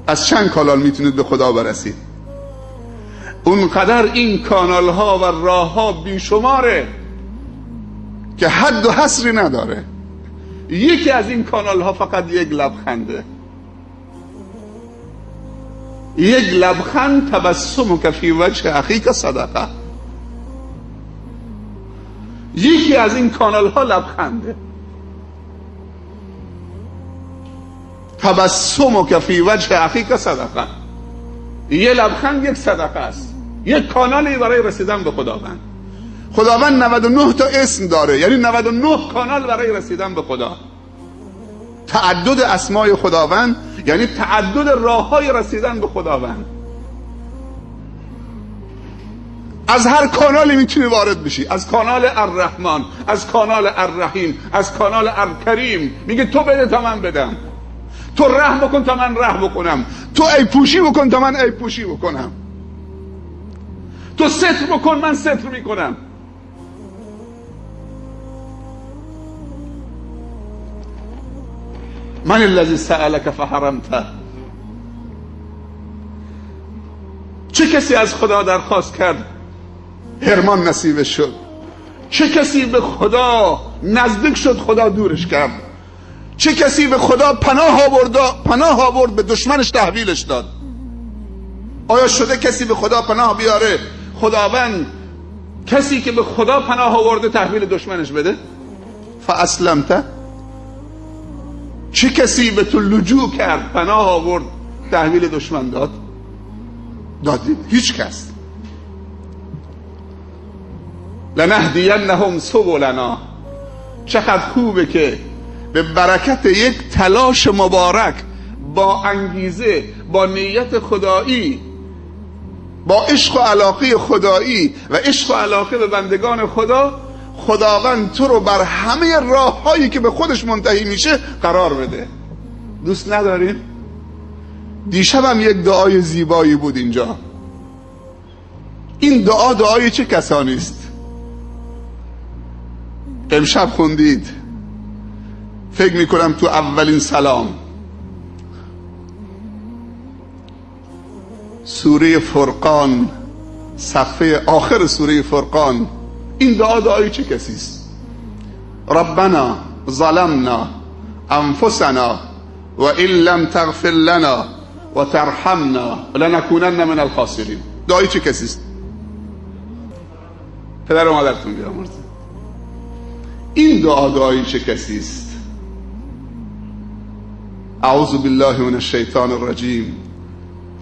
از چند کانال میتونید به خدا برسید؟ اونقدر این کانال ها و راه ها بیشماره که حد و حصری نداره. یکی از این کانال ها فقط یک لبخنده. یک لبخند، تبسمک فی وجه اخیک صدقه. یکی از این کانال ها لبخنده. تبسمک فی وجه اخیک صدقه. یه لبخند یک صدقه است، یک کانالی برای رسیدن به خداوند. خداوند 99 تا اسم داره، یعنی 99 کانال برای رسیدن به خدا. تعدد اسمای خداوند یعنی تعدد راه‌های رسیدن به خداوند. از هر کانالی میتونی وارد بشی، از کانال الرحمن، از کانال الرحیم، از کانال الکریم. میگه تو بده تا من بدم، تو رحم بکن تا من رحم بکنم، تو ای پوشی بکن تا من ای پوشی بکنم، تو ستر بکن من ستر میکنم. من الذی سألک فحرمته. چه کسی از خدا درخواست کرد حرمان نصیبش شد؟ چه کسی به خدا نزدیک شد خدا دورش کرد؟ چه کسی به خدا پناه آورد به دشمنش تحویلش داد؟ آیا شده کسی به خدا پناه بیاره خداوند کسی که به خدا پناه آورده تحویل دشمنش بده؟ فاسلمت. چه کسی به تو لجوء کرد پناه آورد تحویل دشمن داد؟ دادید؟ هیچ کس. لنهدینهم سبلنا. چقدر خوبه که به برکت یک تلاش مبارک، با انگیزه، با نیت خدایی، با عشق و علاقه خدایی و عشق و علاقه به بندگان خدا، خداوند تو رو بر همه راه هایی که به خودش منتهی میشه قرار بده. دوست نداریم؟ دیشب هم یک دعای زیبایی بود اینجا. این دعای چه کسانی است؟ امشب خوندید، فکر میکنم تو اولین سلام، سوره فرقان، صفحه آخر سوره فرقان. این دعای چه کسی است؟ ربنا ظلمنا انفسنا و ان لم تغفر لنا و ترحمنا لنکونن من الخاسرین. دعای چه کسی است؟ پدر و مادرتون بیامرزه. این دعای چه کسی است؟ اعوذ بالله من الشیطان الرجیم.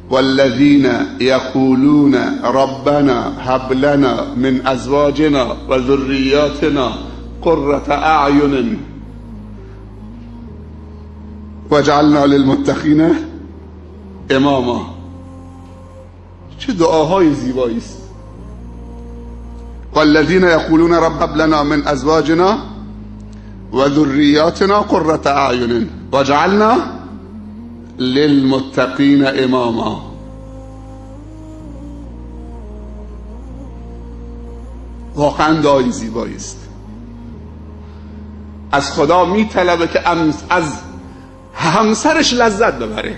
والذین یقولون ربنا هب لنا من ازواجنا و ذریاتنا قرة اعین واجعلنا للمتقین اماما. چه دعاهای زیبایی است. والذین یقولون رب هب لنا من ازواجنا و ذریاتنا قرة اعین واجعلنا للمتقین اماما. واقعا دعای زیبایی است. از خدا میطلبه که از همسرش لذت ببره،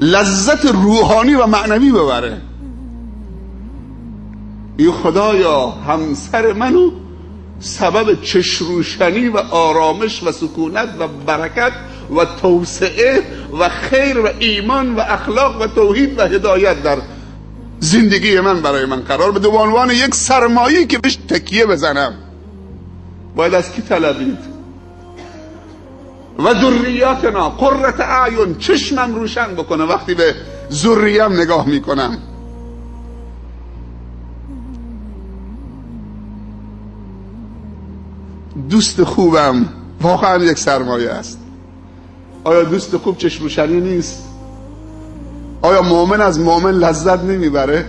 لذت روحانی و معنوی ببره. ای خدایا همسر منو سبب چشروشنی و آرامش و سکونت و برکت و توسعه و خیر و ایمان و اخلاق و توحید و هدایت در زندگی من برای من قرار بده، به عنوان یک سرمایه‌ای که بهش تکیه بزنم. باید از کی طلبید؟ و ذریاتنا قرة اعین. چشمم روشن بکنه وقتی به ذریم نگاه میکنم. دوست خوبم واقعا یک سرمایه است. آیا دوست خوب چشم روشنی نیست؟ آیا مؤمن از مؤمن لذت نمیبره؟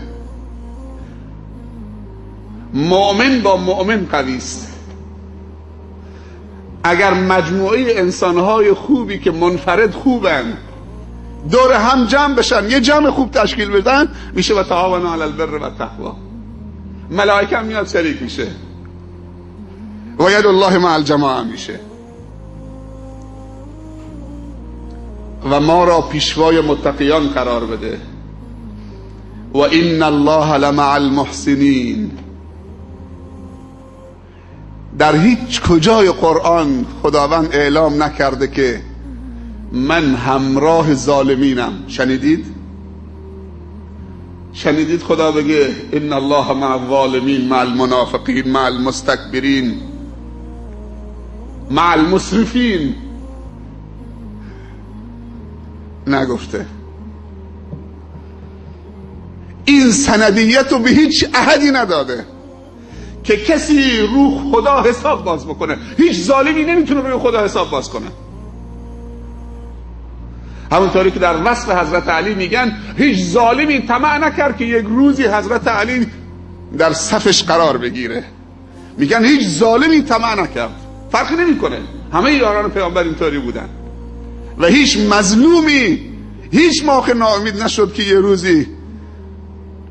مؤمن با مؤمن قوی است. اگر مجموعه انسانهای خوبی که منفرد خوبن دور هم جمع بشن، یه جمع خوب تشکیل بدن، میشه و تعاونوا علی البر و التقوا. ملائکه هم میاد شریک میشه و ید الله مع الجماعه میشه. و ما را پیشوای متقیان قرار بده. و ان الله لمع المحسنین. در هیچ کجای قرآن خداوند اعلام نکرده که من همراه ظالمینم. شنیدید خدا بگه ان الله مع الظالمین، مع المنافقین، مع المستكبرین، مع المسرفین؟ نگفته. این سندیت رو به هیچ احدی نداده که کسی رو خدا حساب باز بکنه. هیچ ظالمی نمیتونه روی خدا حساب باز کنه. همونطوری که در وصف حضرت علی میگن هیچ ظالمی طمع نکرد که یک روزی حضرت علی در صفش قرار بگیره. میگن هیچ ظالمی طمع نکرد. فرقی نمیکنه، همه یاران پیامبر اینطوری بودن. و هیچ مظلومی هیچ موقع ناامید نشد که یه روزی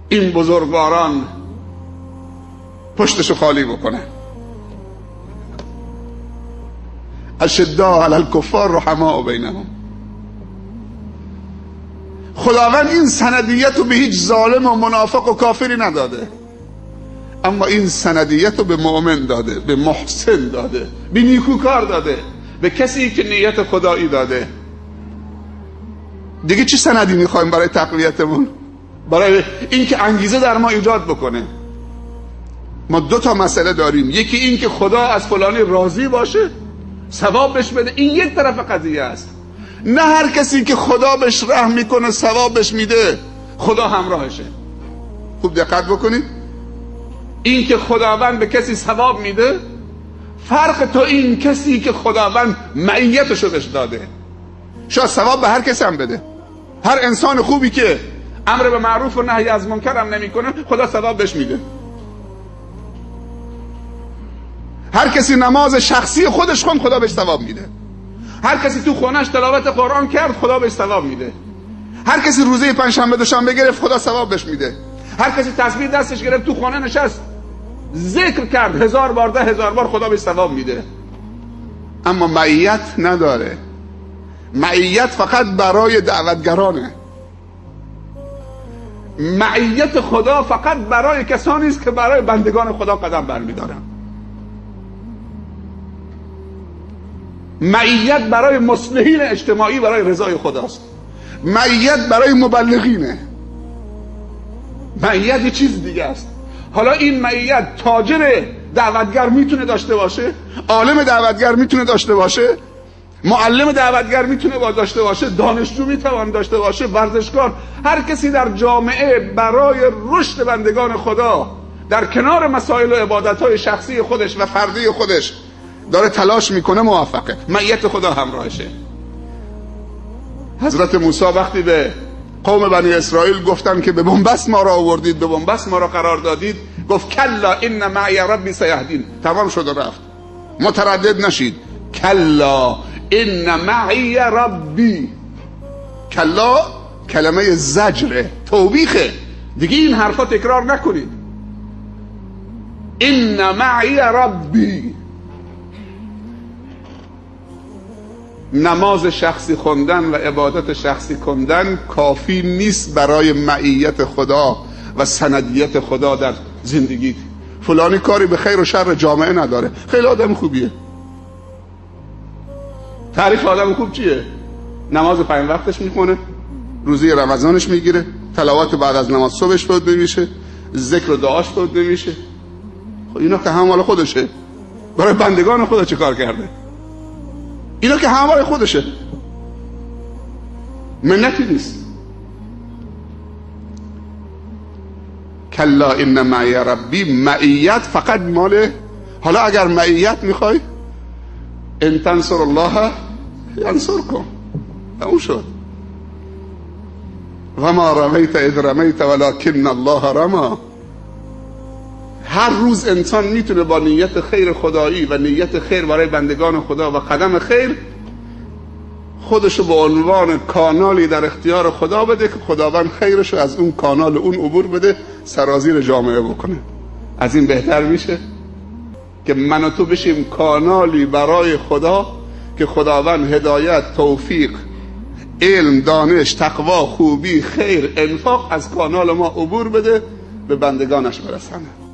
این بزرگواران پشتشو خالی بکنه. اشداء علی الکفار رحماء بینهم. خداوند این سندیت رو به هیچ ظالم و منافق و کافری نداده، اما این سندیت رو به مؤمن داده، به محسن داده، به نیکوکار داده، به کسی که نیت خدایی داده. دیگه چه سندی میخوایم برای تقویتمون؟ برای اینکه انگیزه در ما ایجاد بکنه. ما 2 مسئله داریم. یکی این که خدا از فلانی راضی باشه، ثواب بهش بده. این یک طرف قضیه است. نه هر کسی که خدا بهش رحم میکنه ثواب بهش میده خدا همراهشه. خوب دقت بکنید. این که خداوند به کسی ثواب میده، فرق تو این کسی که خداوند معیتشو بهش داده. شاید ثواب به هر کسی هم بده. هر انسان خوبی که امر به معروف و نهی از منکر هم نمیکنه خدا ثواب بهش میده. هر کسی نماز شخصی خودش خوند خدا بهش ثواب میده. هر کسی تو خونش تلاوت قرآن کرد خدا بهش ثواب میده. هر کسی روزه پنجشنبه دوشنبه گرفت خدا ثواب بهش میده. هر کسی تسبیح دستش گرفت تو خانه نشست ذکر کرد 1000 بار 10,000 بار خدا بهش ثواب میده. اما معیت نداره. معیت فقط برای دعوتگرانه. معیت خدا فقط برای کسانی است که برای بندگان خدا قدم برمیدارن. معیت برای مصلحین اجتماعی، برای رضای خداست. معیت برای مبلغینه. معیت یه چیز دیگه است. حالا این معیت تاجر دعوتگر میتونه داشته باشه، عالم دعوتگر میتونه داشته باشه، معلم دعوتگر میتونه داشته باشه، دانشجو میتوان داشته باشه، ورزشکار. هر کسی در جامعه برای رشد بندگان خدا در کنار مسائل و عبادت‌های شخصی خودش و فردی خودش داره تلاش میکنه موفقه. معیت خدا همراهشه. حضرت موسی وقتی به قوم بنی اسرائیل گفتن که به بنبست ما را آوردید، به بنبست ما را قرار دادید، گفت کلا ان معی ربی سیهدین. تمام شد و رفت. متردد نشید. کلا ان معی ربی. کلا کلمه زجره، توبیخه. دیگه این حرفا تکرار نکنید. ان معی ربی. نماز شخصی خوندن و عبادت شخصی کردن کافی نیست برای معیت خدا و سندیت خدا در زندگیت. فلانی کاری به خیر و شر جامعه نداره، خیلی آدم خوبیه. تعریف آدم خوب چیه؟ نماز 5 وقتش میخونه، روزه رمضانش میگیره، تلاوت بعد از نماز صبحش بود نمیشه، ذکر و دعاش بود نمیشه. خب اینا که هم مال خودشه. برای بندگان خدا چه کار کرده؟ اینا که همه خودشه، منتی نیست. کلا ان معی ربی. معیت فقط مال. حالا اگر معیت میخوای، ان تنصر الله ینصرکم. اون شد. و ما رمیت اذ رمیت ولکن الله رما. هر روز انسان میتونه با نیت خیر خدایی و نیت خیر برای بندگان خدا و قدم خیر خودشو به عنوان کانالی در اختیار خدا بده که خداوند خیرشو از اون کانال اون عبور بده، سرازیر جامعه بکنه. از این بهتر میشه که من و تو بشیم کانالی برای خدا که خداوند هدایت، توفیق، علم، دانش، تقوا، خوبی، خیر، انفاق از کانال ما عبور بده، به بندگانش برسانه.